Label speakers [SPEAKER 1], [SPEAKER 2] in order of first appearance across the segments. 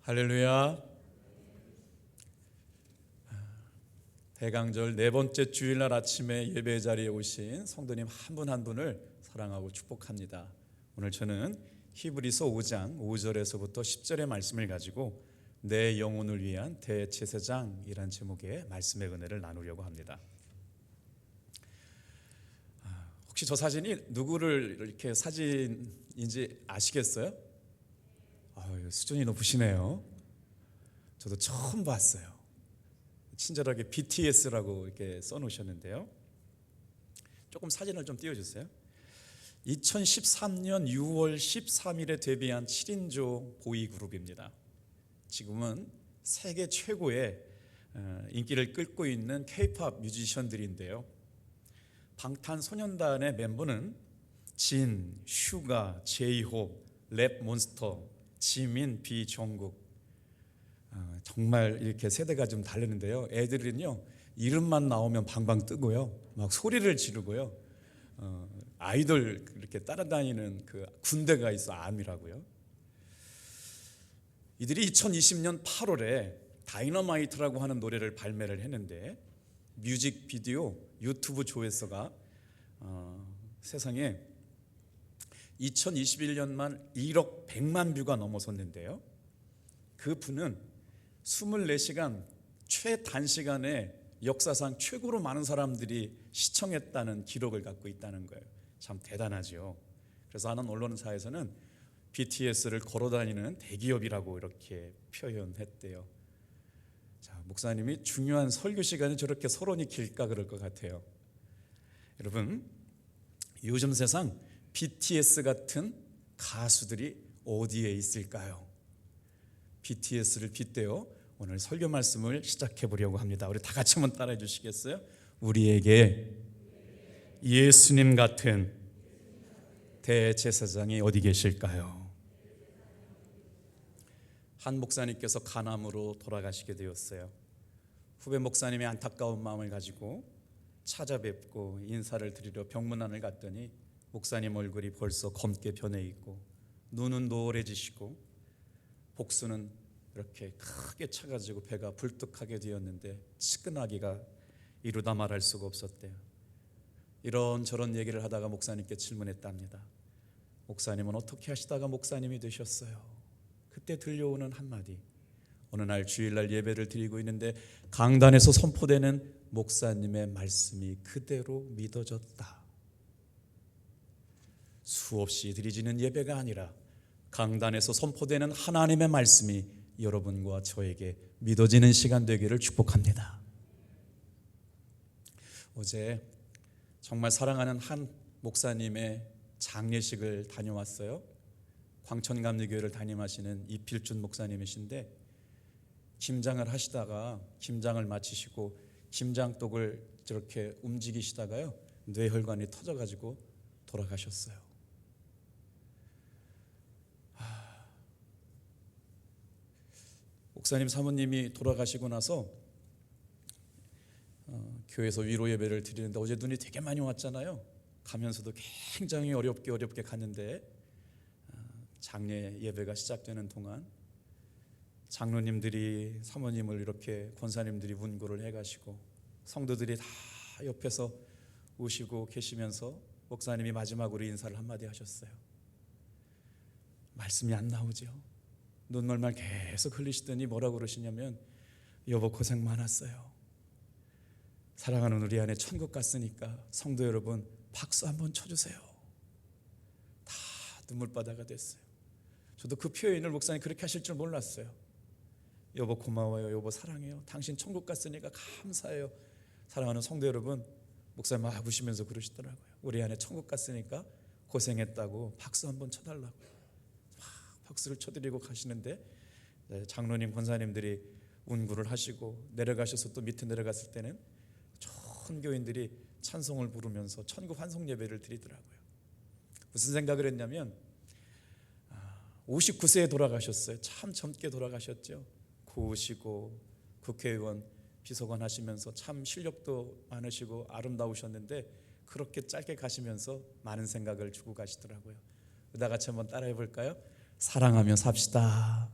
[SPEAKER 1] 할렐루야. 대강절 네 번째 주일날 아침에 예배 자리에 오신 성도님 한 분 한 분을 사랑하고 축복합니다. 오늘 저는 히브리서 5장 5절에서부터 10절의 말씀을 가지고 내 영혼을 위한 대제사장이란 제목의 말씀의 은혜를 나누려고 합니다. 혹시 저 사진이 누구를 이렇게 사진인지 아시겠어요? 수준이 높으시네요. 저도 처음 봤어요. 친절하게 BTS라고 이렇게 써놓으셨는데요. 조금 사진을 좀 띄워주세요. 2013년 6월 13일에 데뷔한 7인조 보이그룹입니다. 지금은 세계 최고의 인기를 끌고 있는 K-POP 뮤지션들인데요. 방탄소년단의 멤버는 진, 슈가, 제이홉, 랩몬스터, 지민, 비정국, 정말 이렇게 세대가 좀 다르는데요. 애들은요 이름만 나오면 방방 뜨고요, 막 소리를 지르고요. 아이돌 이렇게 따라다니는 그 군대가 있어, 아미라고요. 이들이 2020년 8월에 다이너마이트라고 하는 노래를 발매를 했는데 뮤직비디오 유튜브 조회수가 세상에 2021년만 1억 100만 뷰가 넘어섰는데요. 그 분은 24시간 최단시간에 역사상 최고로 많은 사람들이 시청했다는 기록을 갖고 있다는 거예요. 참 대단하죠. 그래서 하는 언론사에서는 BTS를 걸어다니는 대기업이라고 이렇게 표현했대요. 자, 목사님이 중요한 설교 시간에 저렇게 서론이 길까 그럴 것 같아요. 여러분, 요즘 세상 BTS 같은 가수들이 어디에 있을까요? BTS를 빗대어 오늘 설교 말씀을 시작해 보려고 합니다. 우리 다 같이 한번 따라해 주시겠어요? 우리에게 예수님 같은 대제사장이 어디 계실까요? 한 목사님께서 간암으로 돌아가시게 되었어요. 후배 목사님의 안타까운 마음을 가지고 찾아뵙고 인사를 드리러 병문안을 갔더니 목사님 얼굴이 벌써 검게 변해 있고 눈은 노래지시고 복수는 이렇게 크게 차가지고 배가 불뚝하게 되었는데 치근하기가 이루다 말할 수가 없었대요. 이런저런 얘기를 하다가 목사님께 질문했답니다. 목사님은 어떻게 하시다가 목사님이 되셨어요? 그때 들려오는 한마디. 어느 날 주일날 예배를 드리고 있는데 강단에서 선포되는 목사님의 말씀이 그대로 믿어졌다. 수없이 드리지는 예배가 아니라 강단에서 선포되는 하나님의 말씀이 여러분과 저에게 믿어지는 시간 되기를 축복합니다. 어제 정말 사랑하는 한 목사님의 장례식을 다녀왔어요. 광천감리교회를 담임하시는 이필준 목사님이신데 김장을 하시다가 김장을 마치시고 김장독을 저렇게 움직이시다가요 뇌혈관이 터져가지고 돌아가셨어요. 목사님 사모님이 돌아가시고 나서 교회에서 위로 예배를 드리는데 어제 눈이 되게 많이 왔잖아요. 가면서도 굉장히 어렵게 갔는데 장례 예배가 시작되는 동안 장로님들이 사모님을 이렇게 권사님들이 문구를 해가시고 성도들이 다 옆에서 오시고 계시면서 목사님이 마지막으로 인사를 한마디 하셨어요. 말씀이 안 나오죠. 눈물만 계속 흘리시더니 뭐라고 그러시냐면 여보 고생 많았어요. 사랑하는 우리 아내 천국 갔으니까 성도 여러분 박수 한번 쳐주세요. 다 눈물바다가 됐어요. 저도 그 표현을 목사님 그렇게 하실 줄 몰랐어요. 여보 고마워요. 여보 사랑해요. 당신 천국 갔으니까 감사해요. 사랑하는 성도 여러분, 목사님 막 우시면서 그러시더라고요. 우리 아내 천국 갔으니까 고생했다고 박수 한번 쳐달라고요. 박수를 쳐드리고 가시는데 장로님 권사님들이 운구를 하시고 내려가셔서 또 밑에 내려갔을 때는 전 교인들이 찬송을 부르면서 천국 환송 예배를 드리더라고요. 무슨 생각을 했냐면 59세에 돌아가셨어요. 참 젊게 돌아가셨죠. 고우시고 국회의원 비서관 하시면서 참 실력도 많으시고 아름다우셨는데 그렇게 짧게 가시면서 많은 생각을 주고 가시더라고요. 다 같이 한번 따라해 볼까요? 사랑하며 삽시다.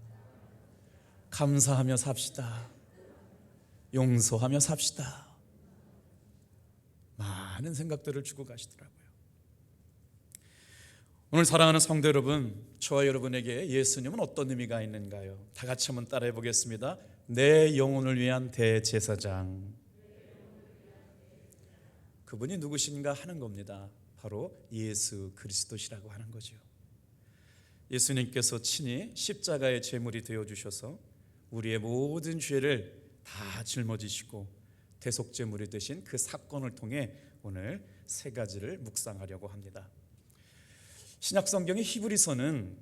[SPEAKER 1] 감사하며 삽시다. 용서하며 삽시다. 많은 생각들을 주고 가시더라고요. 오늘 사랑하는 성도 여러분, 저와 여러분에게 예수님은 어떤 의미가 있는가요? 다 같이 한번 따라해 보겠습니다. 내 영혼을 위한 대제사장. 그분이 누구신가 하는 겁니다. 바로 예수 그리스도시라고 하는 거죠. 예수님께서 친히 십자가의 제물이 되어주셔서 우리의 모든 죄를 다 짊어지시고 대속제물이 되신 그 사건을 통해 오늘 세 가지를 묵상하려고 합니다. 신약성경의 히브리서는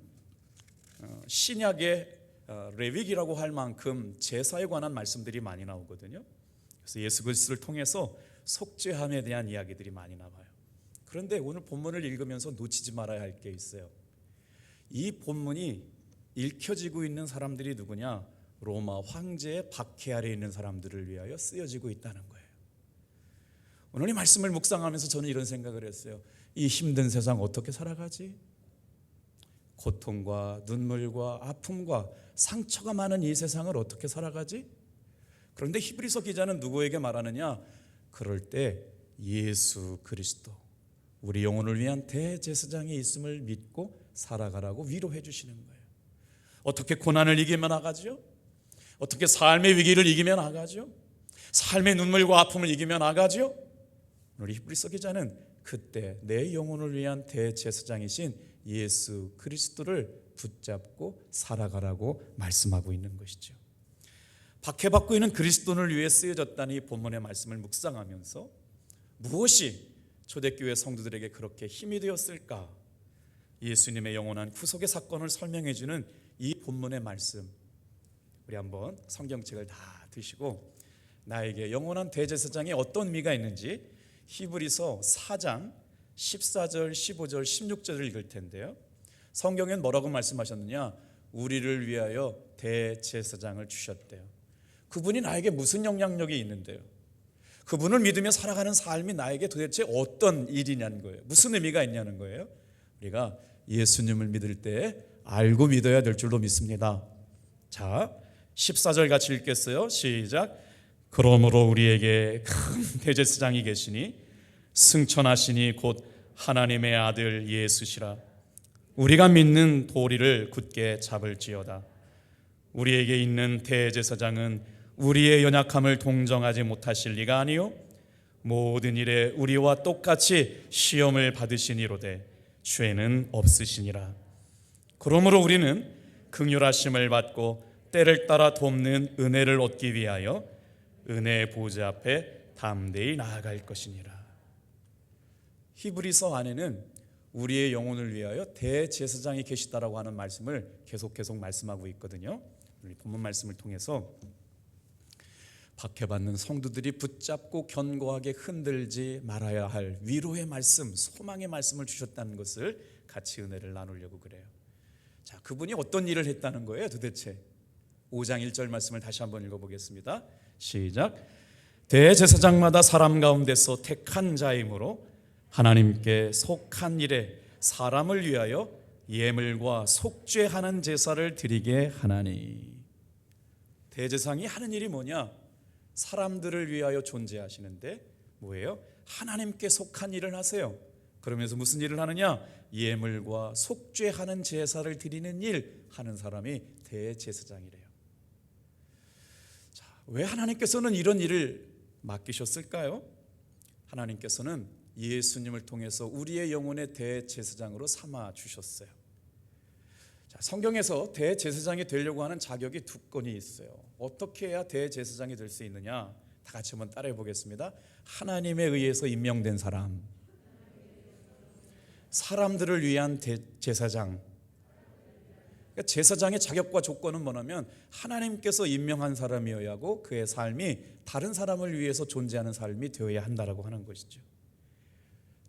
[SPEAKER 1] 신약의 레위기라고 할 만큼 제사에 관한 말씀들이 많이 나오거든요. 그래서 예수 그리스도를 통해서 속죄함에 대한 이야기들이 많이 나와요. 그런데 오늘 본문을 읽으면서 놓치지 말아야 할 게 있어요. 이 본문이 읽혀지고 있는 사람들이 누구냐? 로마 황제의 박해 아래에 있는 사람들을 위하여 쓰여지고 있다는 거예요. 오늘 이 말씀을 묵상하면서 저는 이런 생각을 했어요. 이 힘든 세상 어떻게 살아가지? 고통과 눈물과 아픔과 상처가 많은 이 세상을 어떻게 살아가지? 그런데 히브리서 기자는 누구에게 말하느냐? 그럴 때 예수 그리스도, 우리 영혼을 위한 대제사장이 있음을 믿고 살아가라고 위로해 주시는 거예요. 어떻게 고난을 이기며 나가죠? 어떻게 삶의 위기를 이기며 나가죠? 삶의 눈물과 아픔을 이기며 나가죠? 오늘 히브리서 기자는 그때 내 영혼을 위한 대제사장이신 예수 그리스도를 붙잡고 살아가라고 말씀하고 있는 것이죠. 박해받고 있는 그리스도를 위해 쓰여졌다는 이 본문의 말씀을 묵상하면서 무엇이 초대교회 성도들에게 그렇게 힘이 되었을까? 예수님의 영원한 구속의 사건을 설명해 주는 이 본문의 말씀, 우리 한번 성경책을 다 드시고 나에게 영원한 대제사장이 어떤 의미가 있는지 히브리서 4장 14절, 15절, 16절을 읽을 텐데요. 성경엔 뭐라고 말씀하셨느냐? 우리를 위하여 대제사장을 주셨대요. 그분이 나에게 무슨 영향력이 있는데요? 그분을 믿으며 살아가는 삶이 나에게 도대체 어떤 일이냐는 거예요. 무슨 의미가 있냐는 거예요. 우리가 예수님을 믿을 때 알고 믿어야 될 줄로 믿습니다. 자, 14절 같이 읽겠어요. 시작. 그러므로 우리에게 큰 대제사장이 계시니 승천하시니 곧 하나님의 아들 예수시라. 우리가 믿는 도리를 굳게 잡을지어다. 우리에게 있는 대제사장은 우리의 연약함을 동정하지 못하실 리가 아니요 모든 일에 우리와 똑같이 시험을 받으시니로되 죄는 없으시니라. 그러므로 우리는 긍휼하심을 받고 때를 따라 돕는 은혜를 얻기 위하여 은혜의 보좌 앞에 담대히 나아갈 것이니라. 히브리서 안에는 우리의 영혼을 위하여 대제사장이 계시다라고 하는 말씀을 계속 말씀하고 있거든요. 우리 본문 말씀을 통해서 박해받는 성도들이 붙잡고 견고하게 흔들지 말아야 할 위로의 말씀, 소망의 말씀을 주셨다는 것을 같이 은혜를 나누려고 그래요. 자, 그분이 어떤 일을 했다는 거예요 도대체? 5장 1절 말씀을 다시 한번 읽어보겠습니다. 시작. 대제사장마다 사람 가운데서 택한 자이므로 하나님께 속한 일에 사람을 위하여 예물과 속죄하는 제사를 드리게 하나니. 대제사장이 하는 일이 뭐냐? 사람들을 위하여 존재하시는데 뭐예요? 하나님께 속한 일을 하세요. 그러면서 무슨 일을 하느냐? 예물과 속죄하는 제사를 드리는 일 하는 사람이 대제사장이래요. 자, 왜 하나님께서는 이런 일을 맡기셨을까요? 하나님께서는 예수님을 통해서 우리의 영혼의 대제사장으로 삼아 주셨어요. 자, 성경에서 대제사장이 되려고 하는 자격이 두 건이 있어요. 어떻게 해야 대제사장이 될 수 있느냐? 다 같이 한번 따라해 보겠습니다. 하나님에 의해서 임명된 사람, 사람들을 위한 제사장. 그러니까 제사장의 자격과 조건은 뭐냐면 하나님께서 임명한 사람이어야 하고 그의 삶이 다른 사람을 위해서 존재하는 삶이 되어야 한다라고 하는 것이죠.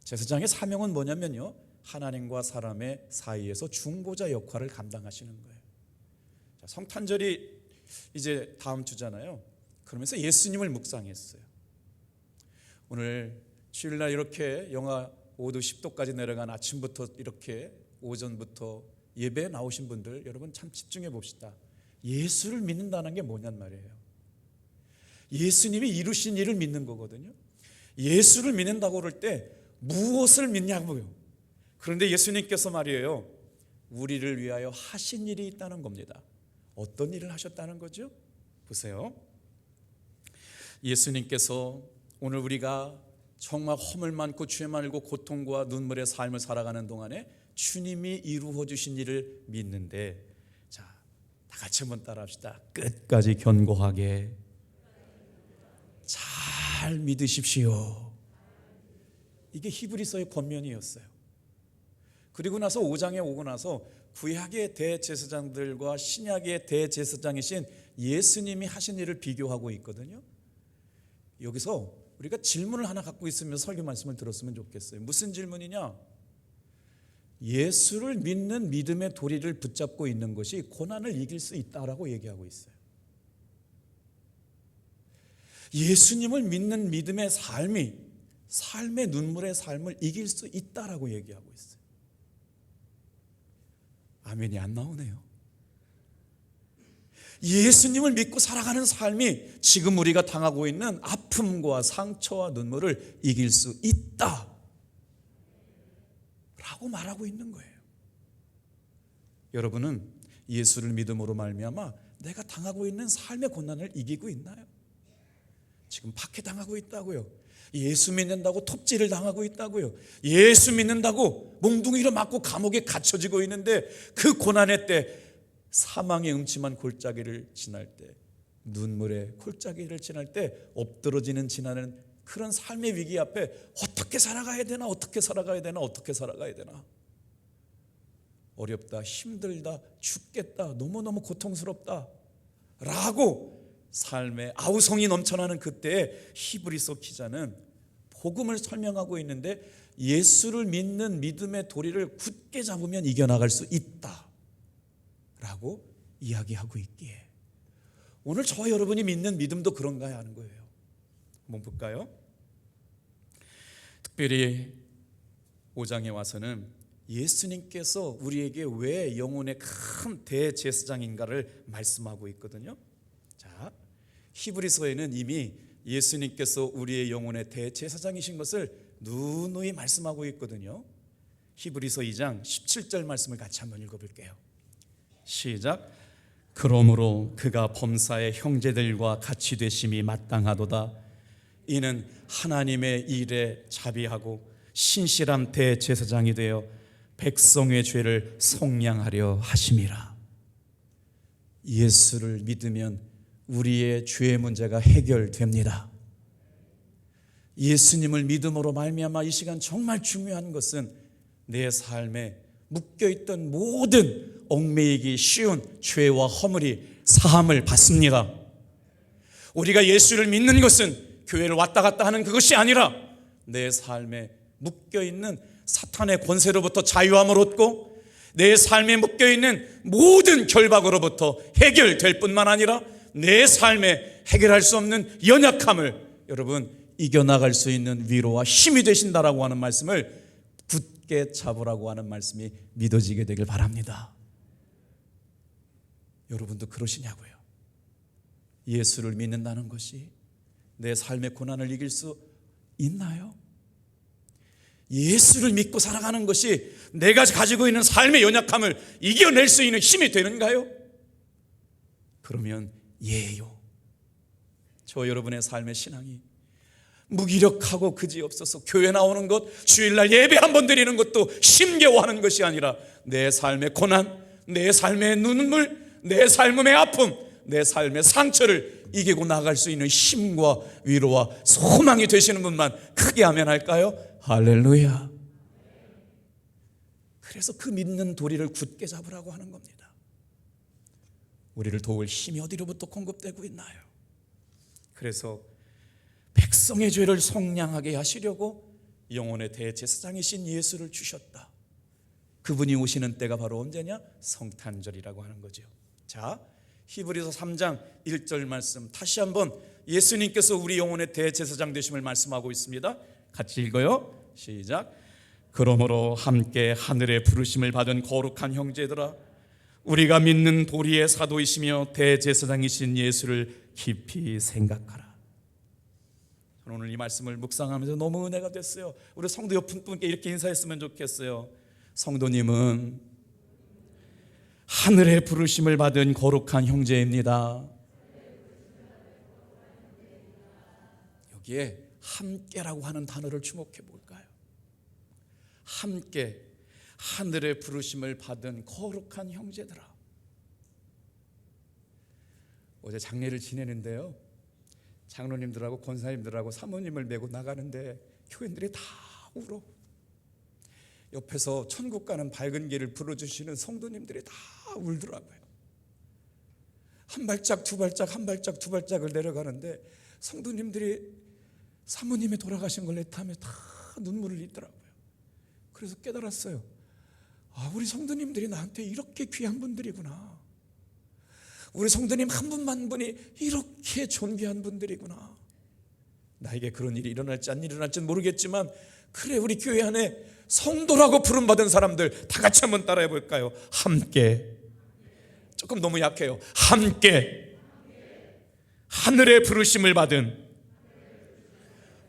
[SPEAKER 1] 제사장의 사명은 뭐냐면요, 하나님과 사람의 사이에서 중보자 역할을 감당하시는 거예요. 자, 성탄절이 이제 다음 주잖아요. 그러면서 예수님을 묵상했어요. 오늘 주일날 이렇게 영하 5도 10도까지 내려간 아침부터 이렇게 오전부터 예배에 나오신 분들 여러분 참 집중해 봅시다. 예수를 믿는다는 게 뭐냔 말이에요. 예수님이 이루신 일을 믿는 거거든요. 예수를 믿는다고 그럴 때 무엇을 믿냐고요. 그런데 예수님께서 말이에요, 우리를 위하여 하신 일이 있다는 겁니다. 어떤 일을 하셨다는 거죠? 보세요. 예수님께서 오늘 우리가 정말 허물 많고 죄 많고 고통과 눈물의 삶을 살아가는 동안에 주님이 이루어 주신 일을 믿는데, 자, 다 같이 한번 따라합시다. 끝까지 견고하게 잘 믿으십시오. 이게 히브리서의 권면이었어요. 그리고 나서 5장에 오고 나서 구약의 대제사장들과 신약의 대제사장이신 예수님이 하신 일을 비교하고 있거든요. 여기서 우리가 질문을 하나 갖고 있으면 설교 말씀을 들었으면 좋겠어요. 무슨 질문이냐? 예수를 믿는 믿음의 도리를 붙잡고 있는 것이 고난을 이길 수 있다라고 얘기하고 있어요. 예수님을 믿는 믿음의 삶이 삶의 눈물의 삶을 이길 수 있다라고 얘기하고 있어요. 아멘이 안 나오네요. 예수님을 믿고 살아가는 삶이 지금 우리가 당하고 있는 아픔과 상처와 눈물을 이길 수 있다 라고 말하고 있는 거예요. 여러분은 예수를 믿음으로 말미암아 내가 당하고 있는 삶의 고난을 이기고 있나요? 지금 박해당하고 있다고요. 예수 믿는다고 톱질을 당하고 있다고요. 예수 믿는다고 몽둥이로 맞고 감옥에 갇혀지고 있는데, 그 고난의 때, 사망의 음침한 골짜기를 지날 때, 눈물의 골짜기를 지날 때 엎드러지는 지나는 그런 삶의 위기 앞에 어떻게 살아가야 되나, 어떻게 살아가야 되나, 어떻게 살아가야 되나, 어렵다, 힘들다, 죽겠다, 너무너무 고통스럽다 라고 삶의 아우성이 넘쳐나는 그때에 히브리서 기자는 복음을 설명하고 있는데, 예수를 믿는 믿음의 도리를 굳게 잡으면 이겨나갈 수 있다 라고 이야기하고 있기에, 오늘 저와 여러분이 믿는 믿음도 그런가 하는 거예요. 한번 볼까요? 특별히 5장에 와서는 예수님께서 우리에게 왜 영혼의 큰 대제사장인가를 말씀하고 있거든요. 자, 히브리서에는 이미 예수님께서 우리의 영혼의 대제사장이신 것을 누누이 말씀하고 있거든요. 히브리서 2장 17절 말씀을 같이 한번 읽어볼게요. 시작. 그러므로 그가 범사의 형제들과 같이 되심이 마땅하도다. 이는 하나님의 일에 자비하고 신실한 대제사장이 되어 백성의 죄를 속량하려 하심이라. 예수를 믿으면 우리의 죄의 문제가 해결됩니다. 예수님을 믿음으로 말미암아 이 시간 정말 중요한 것은 내 삶에 묶여있던 모든 얽매이기 쉬운 죄와 허물이 사함을 받습니다. 우리가 예수를 믿는 것은 교회를 왔다 갔다 하는 그것이 아니라 내 삶에 묶여있는 사탄의 권세로부터 자유함을 얻고 내 삶에 묶여있는 모든 결박으로부터 해결될 뿐만 아니라 내 삶에 해결할 수 없는 연약함을 여러분 이겨나갈 수 있는 위로와 힘이 되신다라고 하는 말씀을 굳게 잡으라고 하는 말씀이 믿어지게 되길 바랍니다. 여러분도 그러시냐고요? 예수를 믿는다는 것이 내 삶의 고난을 이길 수 있나요? 예수를 믿고 살아가는 것이 내가 가지고 있는 삶의 연약함을 이겨낼 수 있는 힘이 되는가요? 그러면 예요. 저 여러분의 삶의 신앙이 무기력하고 그지없어서 교회 나오는 것, 주일날 예배 한번 드리는 것도 힘겨워하는 것이 아니라 내 삶의 고난, 내 삶의 눈물, 내 삶의 아픔, 내 삶의 상처를 이기고 나갈 수 있는 힘과 위로와 소망이 되시는 분만 크게 아멘할까요? 할렐루야. 그래서 그 믿는 도리를 굳게 잡으라고 하는 겁니다. 우리를 도울 힘이 어디로부터 공급되고 있나요? 그래서 백성의 죄를 속량하게 하시려고 영혼의 대제사장이신 예수를 주셨다. 그분이 오시는 때가 바로 언제냐? 성탄절이라고 하는 거죠. 자, 히브리서 3장 1절 말씀 다시 한번 예수님께서 우리 영혼의 대제사장 되심을 말씀하고 있습니다. 같이 읽어요. 시작. 그러므로 함께 하늘의 부르심을 받은 거룩한 형제들아, 우리가 믿는 도리의 사도이시며 대제사장이신 예수를 깊이 생각하라. 저는 오늘 이 말씀을 묵상하면서 너무 은혜가 됐어요. 우리 성도 옆 분께 이렇게 인사했으면 좋겠어요. 성도님은 하늘의 부르심을 받은 거룩한 형제입니다. 여기에 함께라고 하는 단어를 주목해 볼까요? 함께, 하늘의 부르심을 받은 거룩한 형제들아. 어제 장례를 지내는데요, 장로님들하고 권사님들하고 사모님을 메고 나가는데 교인들이 다 울어. 옆에서 천국 가는 밝은 길을 불러주시는 성도님들이 다 울더라고요. 한 발짝 두 발짝 한 발짝 두 발짝을 내려가는데 성도님들이 사모님이 돌아가신 걸 애타며 다 눈물을 흘리더라고요. 그래서 깨달았어요. 우리 성도님들이 나한테 이렇게 귀한 분들이구나. 우리 성도님 한 분만 한 분이 이렇게 존귀한 분들이구나. 나에게 그런 일이 일어날지 안 일어날지는 모르겠지만, 그래, 우리 교회 안에 성도라고 부름받은 사람들 다 같이 한번 따라해 볼까요? 함께. 조금 너무 약해요. 함께 하늘의 부르심을 받은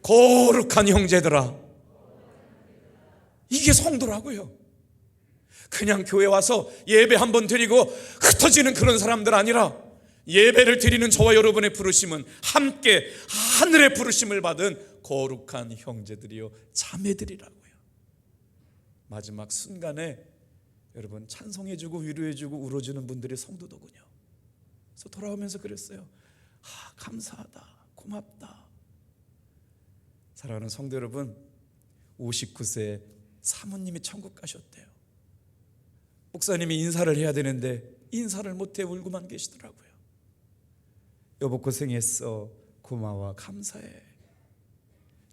[SPEAKER 1] 거룩한 형제들아. 이게 성도라고요. 그냥 교회 와서 예배 한번 드리고 흩어지는 그런 사람들 아니라, 예배를 드리는 저와 여러분의 부르심은 함께 하늘의 부르심을 받은 거룩한 형제들이요 자매들이라고요. 마지막 순간에 여러분 찬송해주고 위로해주고 울어주는 분들이 성도더군요. 그래서 돌아오면서 그랬어요. 감사하다, 고맙다. 사랑하는 성도 여러분, 59세 사모님이 천국 가셨대요. 목사님이 인사를 해야 되는데 인사를 못해 울고만 계시더라고요. 여보 고생했어, 고마워, 감사해.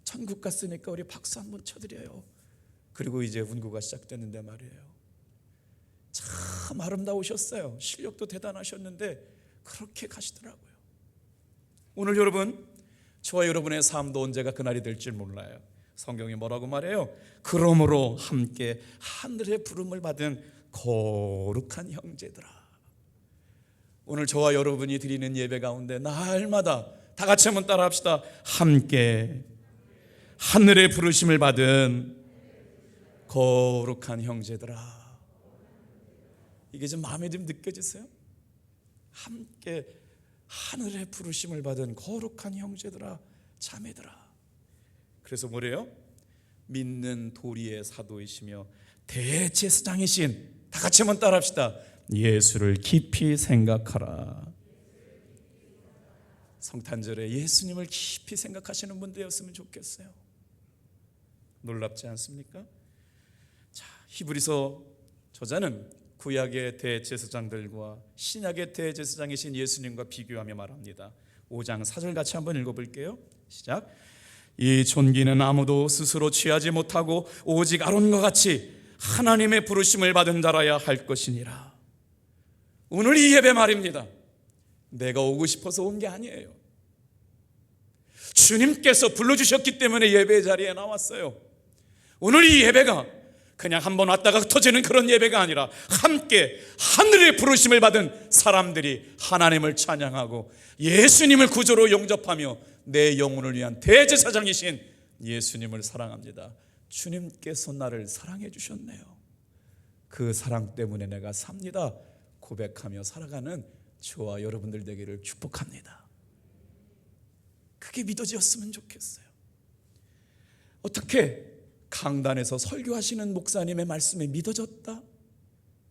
[SPEAKER 1] 천국 갔으니까 우리 박수 한번 쳐드려요. 그리고 이제 운구가 시작됐는데 말이에요. 참 아름다우셨어요. 실력도 대단하셨는데 그렇게 가시더라고요. 오늘 여러분, 저와 여러분의 삶도 언제가 그날이 될지 몰라요. 성경이 뭐라고 말해요? 그러므로 함께 하늘의 부름을 받은 거룩한 형제들아. 오늘 저와 여러분이 드리는 예배 가운데 날마다 다 같이 한번 따라 합시다. 함께 하늘의 부르심을 받은 거룩한 형제들아. 이게 좀 마음에 좀 느껴지세요? 함께 하늘의 부르심을 받은 거룩한 형제들아, 자매들아. 그래서 뭐래요? 믿는 도리의 사도이시며 대제사장이신, 다 같이 한번 따라합시다. 예수를 깊이 생각하라. 성탄절에 예수님을 깊이 생각하시는 분 되었으면 좋겠어요. 놀랍지 않습니까? 자, 히브리서 저자는 구약의 대제사장들과 신약의 대제사장이신 예수님과 비교하며 말합니다. 5장 4절 같이 한번 읽어볼게요. 시작. 이 존귀는 아무도 스스로 취하지 못하고 오직 아론과 같이 하나님의 부르심을 받은 자라야 할 것이니라. 오늘 이 예배 말입니다. 내가 오고 싶어서 온 게 아니에요. 주님께서 불러주셨기 때문에 예배 자리에 나왔어요. 오늘 이 예배가 그냥 한번 왔다가 흩어지는 그런 예배가 아니라, 함께 하늘의 부르심을 받은 사람들이 하나님을 찬양하고 예수님을 구주로 영접하며 내 영혼을 위한 대제사장이신 예수님을 사랑합니다. 주님께서 나를 사랑해 주셨네요. 그 사랑 때문에 내가 삽니다 고백하며 살아가는 저와 여러분들 되기를 축복합니다. 그게 믿어졌으면 좋겠어요. 어떻게 강단에서 설교하시는 목사님의 말씀이 믿어졌다?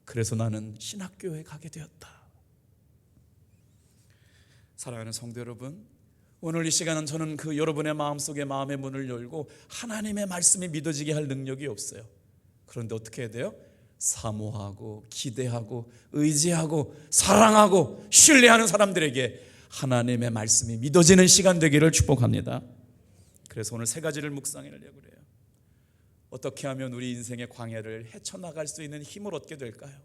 [SPEAKER 1] 그래서 나는 신학교에 가게 되었다. 사랑하는 성도 여러분, 오늘 이 시간은 저는 그 여러분의 마음속에 마음의 문을 열고 하나님의 말씀이 믿어지게 할 능력이 없어요. 그런데 어떻게 해야 돼요? 사모하고 기대하고 의지하고 사랑하고 신뢰하는 사람들에게 하나님의 말씀이 믿어지는 시간 되기를 축복합니다. 그래서 오늘 세 가지를 묵상하려고 그래요. 어떻게 하면 우리 인생의 광야를 헤쳐나갈 수 있는 힘을 얻게 될까요?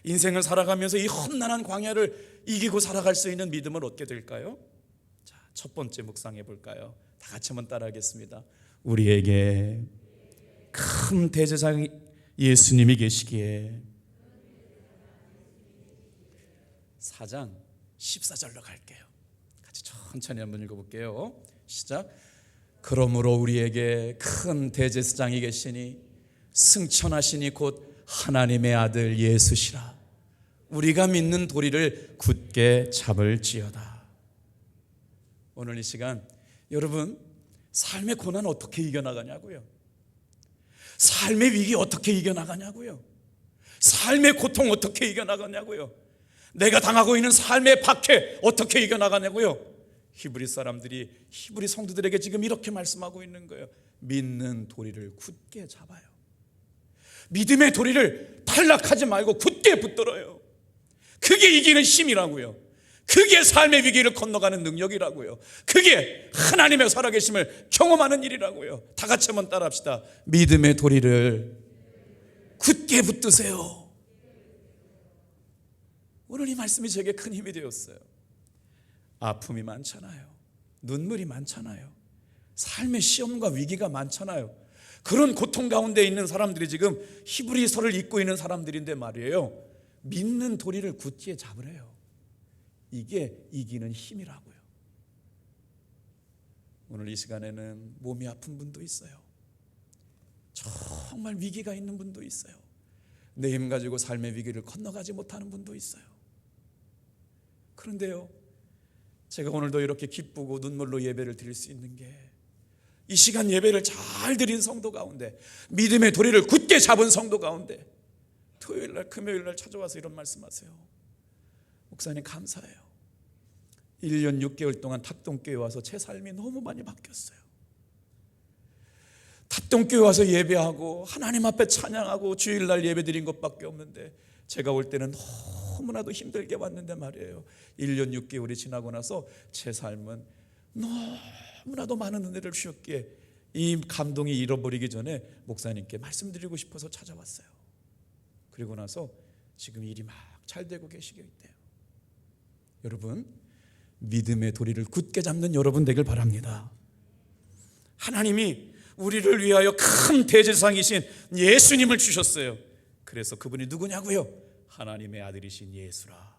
[SPEAKER 1] 인생을 살아가면서 이 험난한 광야를 이기고 살아갈 수 있는 믿음을 얻게 될까요? 자, 첫 번째 묵상해 볼까요? 다 같이 한번 따라하겠습니다. 우리에게 큰 대제사장 예수님이 계시기에 4장 14절로 갈게요. 같이 천천히 한번 읽어볼게요. 시작. 그러므로 우리에게 큰 대제사장이 계시니 승천하시니 곧 하나님의 아들 예수시라. 우리가 믿는 도리를 굳게 잡을지어다. 오늘 이 시간 여러분 삶의 고난 어떻게 이겨나가냐고요? 삶의 위기 어떻게 이겨나가냐고요? 삶의 고통 어떻게 이겨나가냐고요? 내가 당하고 있는 삶의 박해 어떻게 이겨나가냐고요? 히브리 사람들이 히브리 성도들에게 지금 이렇게 말씀하고 있는 거예요. 믿는 도리를 굳게 잡아요. 믿음의 도리를 탈락하지 말고 굳게 붙들어요. 그게 이기는 힘이라고요. 그게 삶의 위기를 건너가는 능력이라고요. 그게 하나님의 살아계심을 경험하는 일이라고요. 다 같이 한번 따라합시다. 믿음의 도리를 굳게 붙드세요. 오늘 이 말씀이 제게 큰 힘이 되었어요. 아픔이 많잖아요. 눈물이 많잖아요. 삶의 시험과 위기가 많잖아요. 그런 고통 가운데 있는 사람들이 지금 히브리서를 읽고 있는 사람들인데 말이에요. 믿는 도리를 굳게 잡으래요. 이게 이기는 힘이라고요. 오늘 이 시간에는 몸이 아픈 분도 있어요. 정말 위기가 있는 분도 있어요. 내 힘 가지고 삶의 위기를 건너가지 못하는 분도 있어요. 그런데요, 제가 오늘도 이렇게 기쁘고 눈물로 예배를 드릴 수 있는 게 이 시간 예배를 잘 드린 성도 가운데, 믿음의 도리를 굳게 잡은 성도 가운데 토요일날 금요일날 찾아와서 이런 말씀하세요. 목사님 감사해요. 1년 6개월 동안 탑동교회 와서 제 삶이 너무 많이 바뀌었어요. 탑동교회 와서 예배하고 하나님 앞에 찬양하고 주일날 예배 드린 것밖에 없는데 제가 올 때는 너무나도 힘들게 왔는데 말이에요. 1년 6개월이 지나고 나서 제 삶은 너무나도 많은 은혜를 주셨기에 이 감동이 잃어버리기 전에 목사님께 말씀드리고 싶어서 찾아왔어요. 그리고 나서 지금 일이 막 잘 되고 계시게 있대요. 여러분, 믿음의 도리를 굳게 잡는 여러분 되길 바랍니다. 하나님이 우리를 위하여 큰 대제사장이신 예수님을 주셨어요. 그래서 그분이 누구냐고요? 하나님의 아들이신 예수라.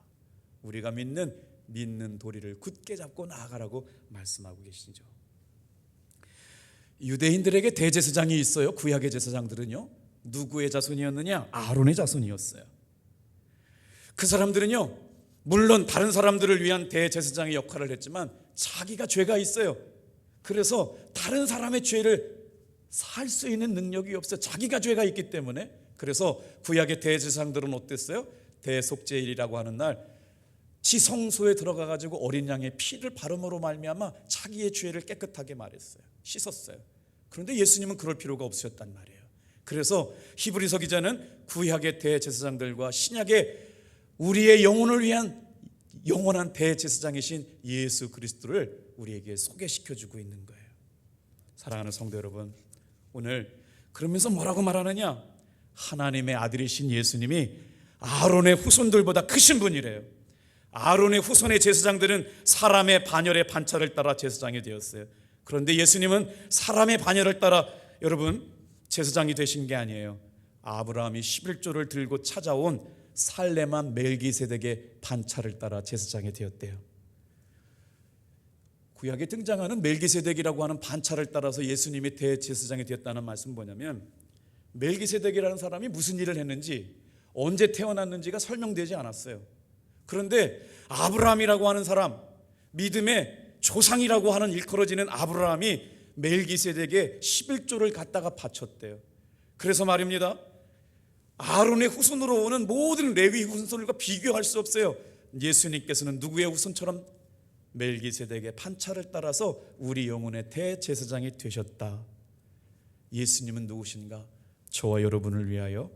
[SPEAKER 1] 우리가 믿는 도리를 굳게 잡고 나아가라고 말씀하고 계시죠. 유대인들에게 대제사장이 있어요. 구약의 제사장들은요, 누구의 자손이었느냐? 아론의 자손이었어요. 그 사람들은요, 물론 다른 사람들을 위한 대제사장의 역할을 했지만 자기가 죄가 있어요. 그래서 다른 사람의 죄를 살 수 있는 능력이 없어요. 자기가 죄가 있기 때문에. 그래서 구약의 대제사장들은 어땠어요? 대속죄일이라고 하는 날 지성소에 들어가 가지고 어린 양의 피를 바름으로 말미암아 자기의 죄를 깨끗하게 말했어요. 씻었어요. 그런데 예수님은 그럴 필요가 없으셨단 말이에요. 그래서 히브리서 기자는 구약의 대제사장들과 신약의 우리의 영혼을 위한 영원한 대제사장이신 예수 그리스도를 우리에게 소개시켜주고 있는 거예요. 사랑하는 성도 여러분, 오늘 그러면서 뭐라고 말하느냐? 하나님의 아들이신 예수님이 아론의 후손들보다 크신 분이래요. 아론의 후손의 제사장들은 사람의 반열의 반차를 따라 제사장이 되었어요. 그런데 예수님은 사람의 반열을 따라 여러분 제사장이 되신 게 아니에요. 아브라함이 11조를 들고 찾아온 살레만 멜기세덱의 반차를 따라 제사장이 되었대요. 구약에 등장하는 멜기세덱이라고 하는 반차를 따라서 예수님이 대제사장이 되었다는 말씀은 뭐냐면, 멜기세덱이라는 사람이 무슨 일을 했는지, 언제 태어났는지가 설명되지 않았어요. 그런데 아브라함이라고 하는 사람, 믿음의 조상이라고 하는 일컬어지는 아브라함이 멜기세덱에 11조를 갖다가 바쳤대요. 그래서 말입니다, 아론의 후손으로 오는 모든 레위 후손들과 비교할 수 없어요. 예수님께서는 누구의 후손처럼? 멜기세덱의 판차를 따라서 우리 영혼의 대제사장이 되셨다. 예수님은 누구신가? 저와 여러분을 위하여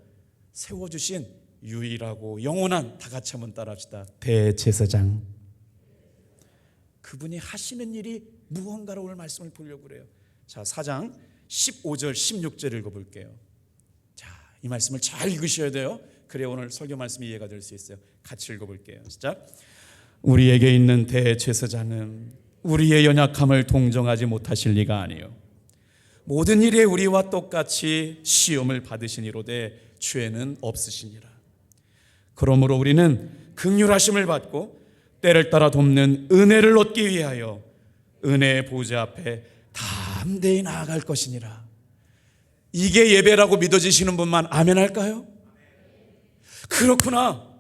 [SPEAKER 1] 세워주신 유일하고 영원한, 다 같이 한번 따라합시다, 대제사장. 그분이 하시는 일이 무언가로 오늘 말씀을 보려고 그래요. 자, 4장 15절 16절 읽어볼게요. 자, 이 말씀을 잘 읽으셔야 돼요. 그래야 오늘 설교 말씀이 이해가 될 수 있어요. 같이 읽어볼게요. 시작. 우리에게 있는 대제사장은 우리의 연약함을 동정하지 못하실 리가 아니요 모든 일에 우리와 똑같이 시험을 받으시니로되 죄는 없으시니라. 그러므로 우리는 긍휼하심을 받고 때를 따라 돕는 은혜를 얻기 위하여 은혜의 보좌 앞에 담대히 나아갈 것이니라. 이게 예배라고 믿어지시는 분만 아멘 할까요? 그렇구나.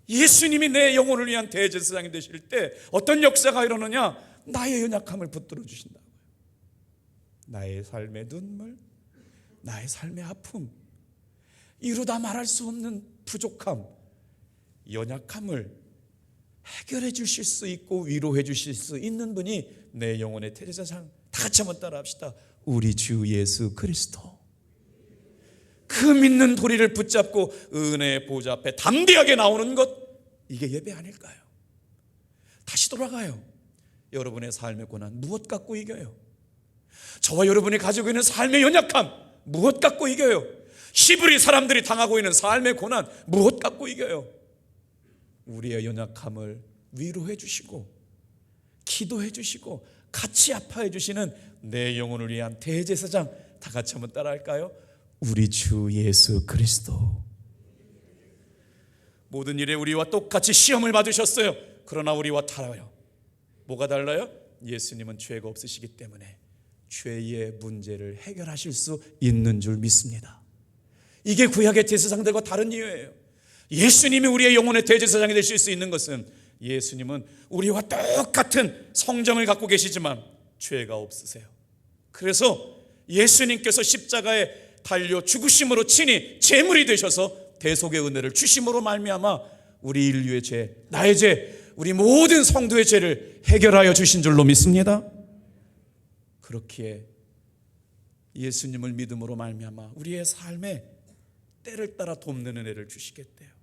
[SPEAKER 1] 예수님이 내 영혼을 위한 대제사장이 되실 때 어떤 역사가 일어나냐? 나의 연약함을 붙들어 주신다고요. 나의 삶의 눈물, 나의 삶의 아픔, 이루다 말할 수 없는 부족함, 연약함을 해결해 주실 수 있고 위로해 주실 수 있는 분이 내 영혼의 대제사장. 다 같이 한번 따라 합시다. 우리 주 예수 그리스도. 그 믿는 도리를 붙잡고 은혜의 보좌 앞에 담대하게 나오는 것, 이게 예배 아닐까요? 다시 돌아가요. 여러분의 삶의 고난 무엇 갖고 이겨요? 저와 여러분이 가지고 있는 삶의 연약함 무엇 갖고 이겨요? 히브리 사람들이 당하고 있는 삶의 고난 무엇 갖고 이겨요? 우리의 연약함을 위로해 주시고 기도해 주시고 같이 아파해 주시는 내 영혼을 위한 대제사장. 다 같이 한번 따라 할까요? 우리 주 예수 그리스도. 모든 일에 우리와 똑같이 시험을 받으셨어요. 그러나 우리와 달라요. 뭐가 달라요? 예수님은 죄가 없으시기 때문에 죄의 문제를 해결하실 수 있는 줄 믿습니다. 이게 구약의 제사장들과 다른 이유예요. 예수님이 우리의 영혼의 대제사장이 되실 수 있는 것은 예수님은 우리와 똑같은 성정을 갖고 계시지만 죄가 없으세요. 그래서 예수님께서 십자가에 달려 죽으심으로 친히 제물이 되셔서 대속의 은혜를 주심으로 말미암아 우리 인류의 죄, 나의 죄, 우리 모든 성도의 죄를 해결하여 주신 줄로 믿습니다. 그렇기에 예수님을 믿음으로 말미암아 우리의 삶에 때를 따라 돕는 은혜를 주시겠대요.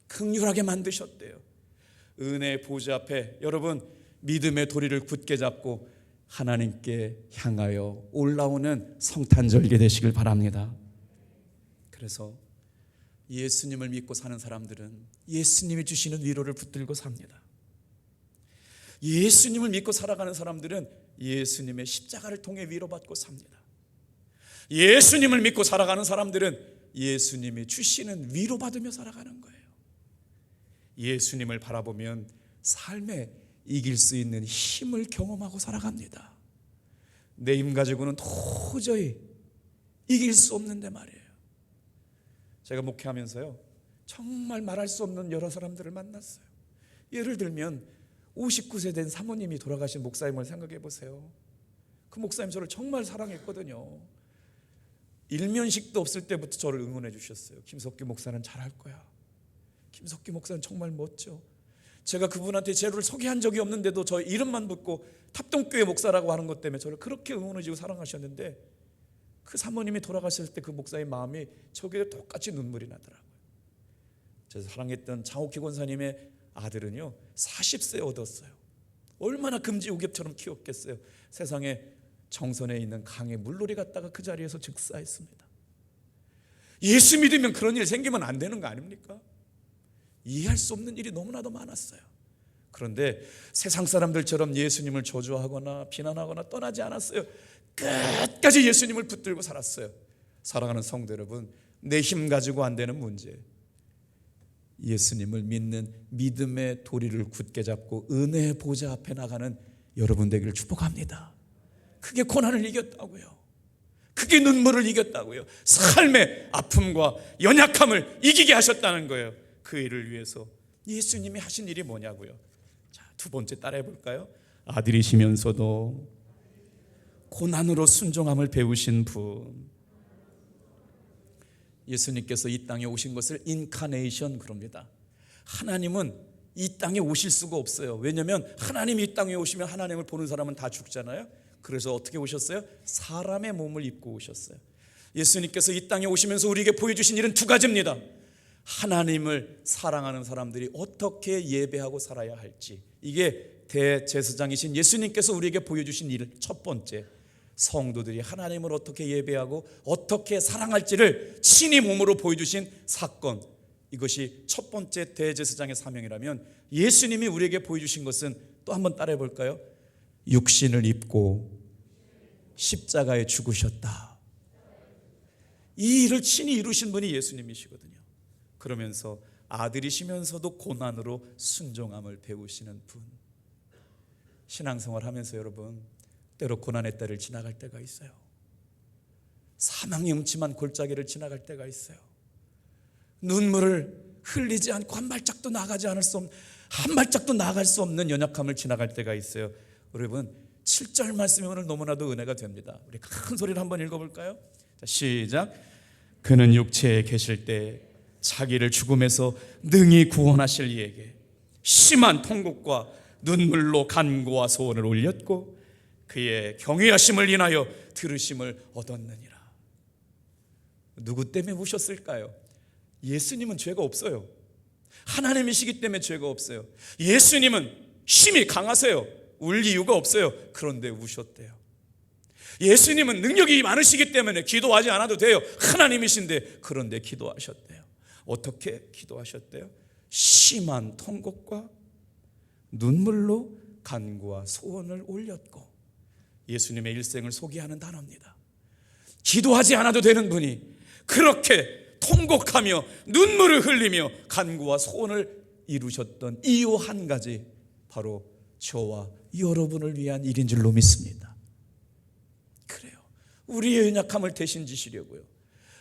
[SPEAKER 1] 긍휼하게 만드셨대요. 은혜의 보좌 앞에 여러분 믿음의 도리를 굳게 잡고 하나님께 향하여 올라오는 성탄절기 되시길 바랍니다. 그래서 예수님을 믿고 사는 사람들은 예수님이 주시는 위로를 붙들고 삽니다. 예수님을 믿고 살아가는 사람들은 예수님의 십자가를 통해 위로받고 삽니다. 예수님을 믿고 살아가는 사람들은 예수님이 주시는 위로받으며 살아가는 거예요. 예수님을 바라보면 삶에 이길 수 있는 힘을 경험하고 살아갑니다. 내 힘 가지고는 도저히 이길 수 없는데 말이에요. 제가 목회하면서요, 정말 말할 수 없는 여러 사람들을 만났어요. 예를 들면 59세 된 사모님이 돌아가신 목사님을 생각해 보세요. 그 목사님 저를 정말 사랑했거든요. 일면식도 없을 때부터 저를 응원해 주셨어요. 김석규 목사는 잘할 거야. 김석규 목사는 정말 멋져. 제가 그분한테 제를 소개한 적이 없는데도 저 이름만 붙고 탑동교회 목사라고 하는 것 때문에 저를 그렇게 응원해 주고 사랑하셨는데, 그 사모님이 돌아가실 때 그 목사의 마음이 저게 똑같이 눈물이 나더라고요. 제가 사랑했던 장옥희 권사님의 아들은요 40세 얻었어요. 얼마나 금지우겹처럼 키웠겠어요. 세상에 정선에 있는 강에 물놀이 갔다가 그 자리에서 즉사했습니다. 예수 믿으면 그런 일 생기면 안 되는 거 아닙니까? 이해할 수 없는 일이 너무나도 많았어요. 그런데 세상 사람들처럼 예수님을 저주하거나 비난하거나 떠나지 않았어요. 끝까지 예수님을 붙들고 살았어요. 사랑하는 성도 여러분, 내 힘 가지고 안 되는 문제, 예수님을 믿는 믿음의 도리를 굳게 잡고 은혜의 보좌 앞에 나가는 여러분 되기를 축복합니다. 그게 고난을 이겼다고요. 그게 눈물을 이겼다고요. 삶의 아픔과 연약함을 이기게 하셨다는 거예요. 그 일을 위해서 예수님이 하신 일이 뭐냐고요. 자, 두 번째 따라해 볼까요? 아들이시면서도 고난으로 순종함을 배우신 분. 예수님께서 이 땅에 오신 것을 인카네이션 그럽니다. 하나님은 이 땅에 오실 수가 없어요. 왜냐하면 하나님이 이 땅에 오시면 하나님을 보는 사람은 다 죽잖아요. 그래서 어떻게 오셨어요? 사람의 몸을 입고 오셨어요. 예수님께서 이 땅에 오시면서 우리에게 보여주신 일은 두 가지입니다. 하나님을 사랑하는 사람들이 어떻게 예배하고 살아야 할지, 이게 대제사장이신 예수님께서 우리에게 보여주신 일. 첫 번째, 성도들이 하나님을 어떻게 예배하고 어떻게 사랑할지를 친히 몸으로 보여주신 사건. 이것이 첫 번째 대제사장의 사명이라면, 예수님이 우리에게 보여주신 것은 또 한번 따라해 볼까요? 육신을 입고 십자가에 죽으셨다. 이 일을 친히 이루신 분이 예수님이시거든요. 그러면서 아들이시면서도 고난으로 순종함을 배우시는 분. 신앙생활 하면서 여러분, 때로 고난의 때를 지나갈 때가 있어요. 사망이 음침한 골짜기를 지나갈 때가 있어요. 눈물을 흘리지 않고 한 발짝도 나아갈 수 없는 연약함을 지나갈 때가 있어요. 여러분, 7절 말씀이 오늘 너무나도 은혜가 됩니다. 우리 큰 소리를 한번 읽어볼까요? 자, 시작. 그는 육체에 계실 때 자기를 죽음에서 능히 구원하실 이에게 심한 통곡과 눈물로 간구와 소원을 올렸고 그의 경외하심을 인하여 들으심을 얻었느니라. 누구 때문에 우셨을까요? 예수님은 죄가 없어요. 하나님이시기 때문에 죄가 없어요. 예수님은 힘이 강하세요. 울 이유가 없어요. 그런데 우셨대요. 예수님은 능력이 많으시기 때문에 기도하지 않아도 돼요. 하나님이신데 그런데 기도하셨대요. 어떻게 기도하셨대요? 심한 통곡과 눈물로 간구와 소원을 올렸고. 예수님의 일생을 소개하는 단어입니다. 기도하지 않아도 되는 분이 그렇게 통곡하며 눈물을 흘리며 간구와 소원을 이루셨던 이유 한 가지, 바로 저와 여러분을 위한 일인 줄로 믿습니다. 그래요. 우리의 연약함을 대신 지시려고요.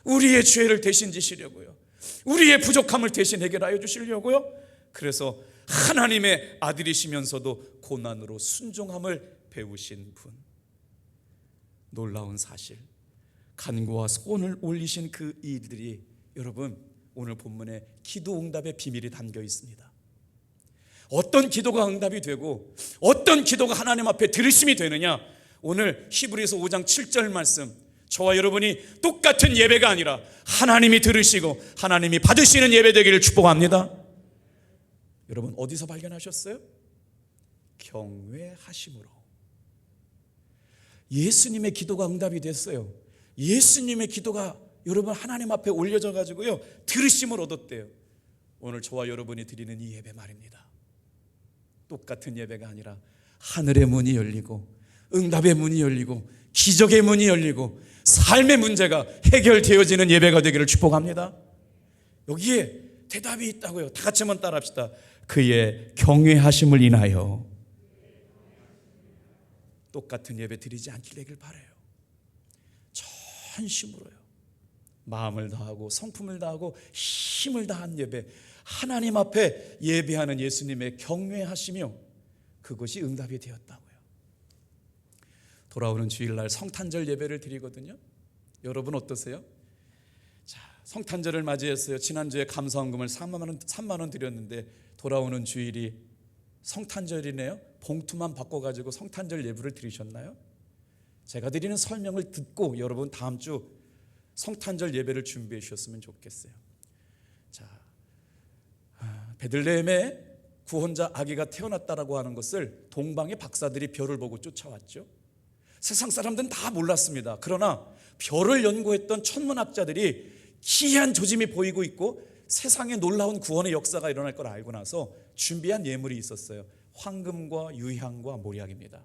[SPEAKER 1] 우리의 죄를 대신 지시려고요. 우리의 부족함을 대신 해결하여 주시려고요. 그래서 하나님의 아들이시면서도 고난으로 순종함을 배우신 분. 놀라운 사실, 간구와 소원을 올리신 그 일들이 여러분 오늘 본문에 기도 응답의 비밀이 담겨 있습니다. 어떤 기도가 응답이 되고 어떤 기도가 하나님 앞에 들으심이 되느냐, 오늘 히브리서 5장 7절 말씀, 저와 여러분이 똑같은 예배가 아니라 하나님이 들으시고 하나님이 받으시는 예배 되기를 축복합니다. 여러분 어디서 발견하셨어요? 경외하심으로. 예수님의 기도가 응답이 됐어요. 예수님의 기도가 여러분 하나님 앞에 올려져 가지고요 들으심을 얻었대요. 오늘 저와 여러분이 드리는 이 예배 말입니다. 똑같은 예배가 아니라 하늘의 문이 열리고 응답의 문이 열리고 기적의 문이 열리고 삶의 문제가 해결되어지는 예배가 되기를 축복합니다. 여기에 대답이 있다고요. 다 같이 한번 따라합시다. 그의 경외하심을 인하여. 똑같은 예배 드리지 않기를 바라요. 전심으로요. 마음을 다하고 성품을 다하고 힘을 다한 예배, 하나님 앞에 예배하는 예수님의 경외하시며 그것이 응답이 되었다고요. 돌아오는 주일날 성탄절 예배를 드리거든요. 여러분 어떠세요? 자, 성탄절을 맞이했어요. 지난주에 감사헌금을 3만 원 드렸는데 돌아오는 주일이 성탄절이네요. 봉투만 바꿔가지고 성탄절 예배를 드리셨나요? 제가 드리는 설명을 듣고 여러분 다음 주 성탄절 예배를 준비해 주셨으면 좋겠어요. 자, 베들레헴에 구원자 아기가 태어났다라고 하는 것을 동방의 박사들이 별을 보고 쫓아왔죠. 세상 사람들은 다 몰랐습니다. 그러나 별을 연구했던 천문학자들이 기이한 조짐이 보이고 있고 세상에 놀라운 구원의 역사가 일어날 걸 알고 나서 준비한 예물이 있었어요. 황금과 유향과 모략입니다.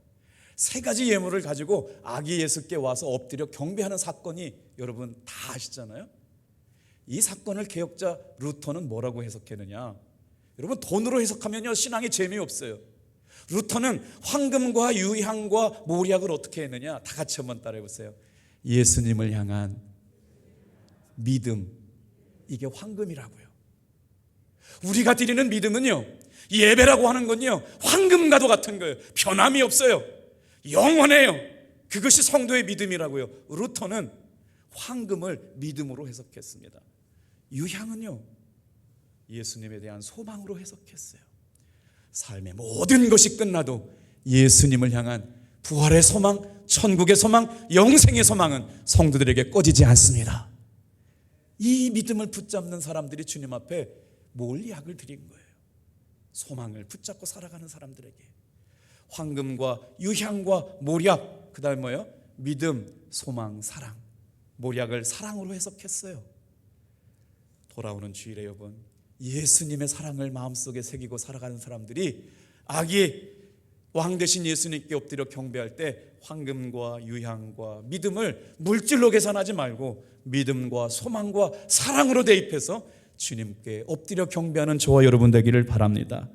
[SPEAKER 1] 세 가지 예물을 가지고 아기 예수께 와서 엎드려 경배하는 사건이 여러분 다 아시잖아요. 이 사건을 개혁자 루터는 뭐라고 해석했느냐, 여러분 돈으로 해석하면요 신앙이 재미없어요. 루터는 황금과 유향과 모략을 어떻게 했느냐, 다 같이 한번 따라해 보세요. 예수님을 향한 믿음, 이게 황금이라고요. 우리가 드리는 믿음은요, 예배라고 하는 건요 황금과도 같은 거예요. 변함이 없어요. 영원해요. 그것이 성도의 믿음이라고요. 루터는 황금을 믿음으로 해석했습니다. 유향은요 예수님에 대한 소망으로 해석했어요. 삶의 모든 것이 끝나도 예수님을 향한 부활의 소망, 천국의 소망, 영생의 소망은 성도들에게 꺼지지 않습니다. 이 믿음을 붙잡는 사람들이 주님 앞에 몰약을 드린 거예요. 소망을 붙잡고 살아가는 사람들에게 황금과 유향과 모략, 그 다음 뭐예요? 믿음, 소망, 사랑. 모략을 사랑으로 해석했어요. 돌아오는 주일에 여러분, 예수님의 사랑을 마음속에 새기고 살아가는 사람들이 아기 왕 되신 예수님께 엎드려 경배할 때 황금과 유향과 믿음을 물질로 계산하지 말고 믿음과 소망과 사랑으로 대입해서 주님께 엎드려 경배하는 저와 여러분 되기를 바랍니다.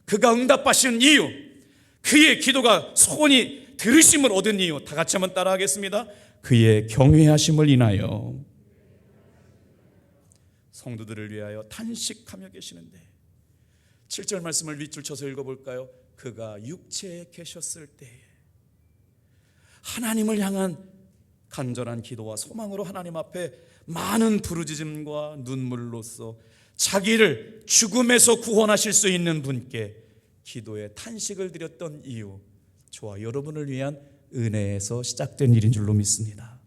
[SPEAKER 1] 그가 응답하신 이유, 그의 기도가 소원이 들으심을 얻은 이유, 다 같이 한번 따라하겠습니다. 그의 경외하심을 인하여 성도들을 위하여 탄식하며 계시는데, 7절 말씀을 윗줄 쳐서 읽어볼까요? 그가 육체에 계셨을 때에 하나님을 향한 간절한 기도와 소망으로 하나님 앞에 많은 부르짖음과 눈물로써 자기를 죽음에서 구원하실 수 있는 분께 기도의 탄식을 드렸던 이유, 저와 여러분을 위한 은혜에서 시작된 일인 줄로 믿습니다.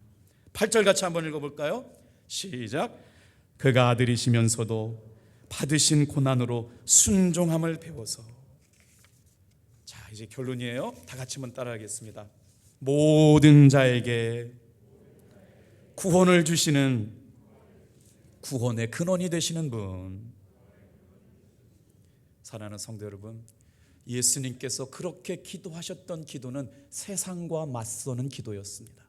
[SPEAKER 1] 8절 같이 한번 읽어볼까요? 시작. 그가 아들이시면서도 받으신 고난으로 순종함을 배워서. 자, 이제 결론이에요. 다 같이 한번 따라하겠습니다. 모든 자에게 구원을 주시는 구원의 근원이 되시는 분. 사랑하는 성도 여러분, 예수님께서 그렇게 기도하셨던 기도는 세상과 맞서는 기도였습니다.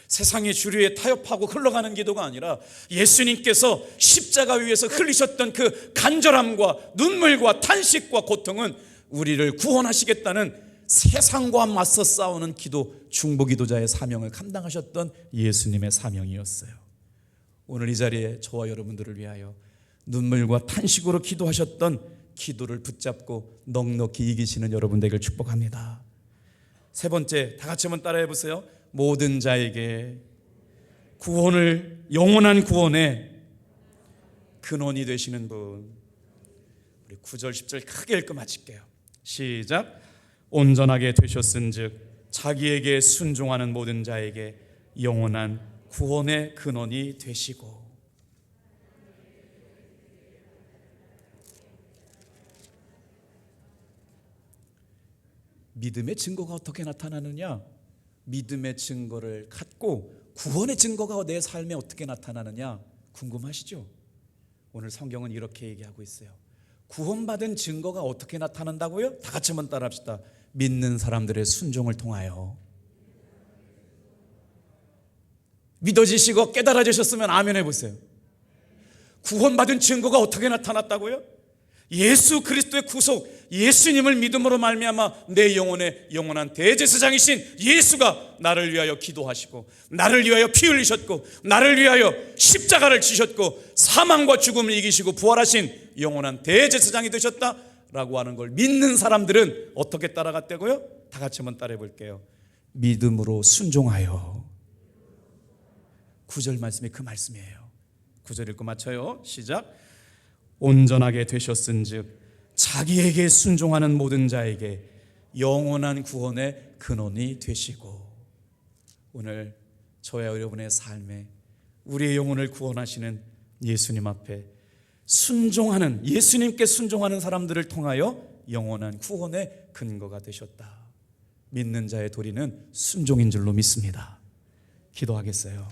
[SPEAKER 1] 세상의 주류에 타협하고 흘러가는 기도가 아니라 예수님께서 십자가 위에서 흘리셨던 그 간절함과 눈물과 탄식과 고통은 우리를 구원하시겠다는 세상과 맞서 싸우는 기도, 중보기도자의 사명을 감당하셨던 예수님의 사명이었어요. 오늘 이 자리에 저와 여러분들을 위하여 눈물과 탄식으로 기도하셨던 기도를 붙잡고 넉넉히 이기시는 여러분 되길 축복합니다. 세 번째, 다 같이 한번 따라해 보세요. 모든 자에게 구원을, 영원한 구원의 근원이 되시는 분. 우리 9절 10절 크게 읽고 마칠게요. 시작. 온전하게 되셨은즉 자기에게 순종하는 모든 자에게 영원한 구원의 근원이 되시고. 믿음의 증거가 어떻게 나타나느냐? 믿음의 증거를 갖고 구원의 증거가 내 삶에 어떻게 나타나느냐 궁금하시죠? 오늘 성경은 이렇게 얘기하고 있어요. 구원받은 증거가 어떻게 나타난다고요? 다 같이 한번 따라합시다. 믿는 사람들의 순종을 통하여. 믿어지시고 깨달아지셨으면 아멘 해보세요. 구원받은 증거가 어떻게 나타났다고요? 예수 그리스도의 구속, 예수님을 믿음으로 말미암아 내 영혼의 영원한 대제사장이신 예수가 나를 위하여 기도하시고, 나를 위하여 피 흘리셨고, 나를 위하여 십자가를 지셨고, 사망과 죽음을 이기시고 부활하신 영원한 대제사장이 되셨다라고 하는 걸 믿는 사람들은 어떻게 따라갔다고요? 다 같이 한번 따라해 볼게요. 믿음으로 순종하여. 9절 말씀이 그 말씀이에요. 9절 읽고 맞춰요. 시작. 온전하게 되셨은즉 자기에게 순종하는 모든 자에게 영원한 구원의 근원이 되시고. 오늘 저와 여러분의 삶에 우리의 영혼을 구원하시는 예수님 앞에 순종하는, 예수님께 순종하는 사람들을 통하여 영원한 구원의 근거가 되셨다. 믿는 자의 도리는 순종인 줄로 믿습니다. 기도하겠어요.